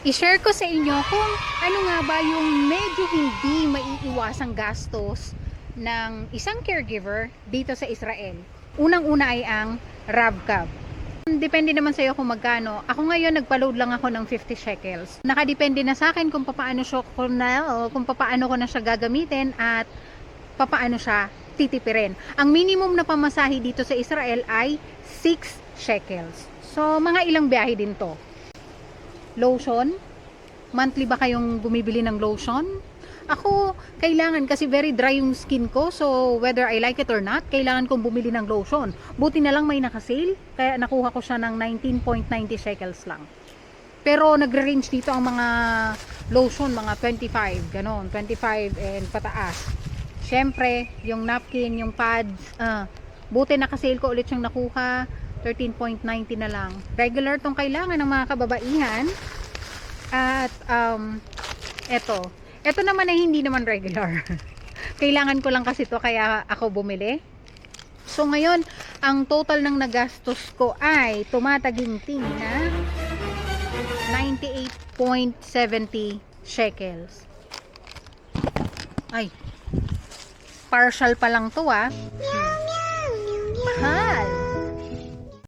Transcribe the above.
I-share ko sa inyo kung ano nga ba yung medyo hindi maiiwasang gastos ng isang caregiver dito sa Israel. Unang-una ay ang RAVCAB. Depende naman sa iyo kung magkano. Ako ngayon nagpa-load lang ako ng 50 shekels. Nakadepende na sa akin kung paano ko na siya gagamitin at paano siya titipirin. Ang minimum na pamasahe dito sa Israel ay 6 shekels. So mga ilang biyahe din to. Lotion, monthly ba kayong bumibili ng lotion? Ako, kailangan kasi very dry yung skin ko. So, whether I like it or not, kailangan kong bumili ng lotion. Buti na lang may nakasale. Kaya nakuha ko siya ng 19.90 shekels lang. Pero nagre-range dito ang mga lotion, mga 25, ganon. 25 and pataas. Siyempre, yung napkin, yung pads, buti nakasale ko ulit yung nakuha. 13.90 na lang. Regular tong kailangan ng mga kababaihan. At, Ito naman ay hindi naman regular. Kailangan ko lang kasi to kaya ako bumili. So ngayon, ang total ng nagastos ko ay tumataginting na 98.70 shekels. Ay, partial pa lang to ah. Ha?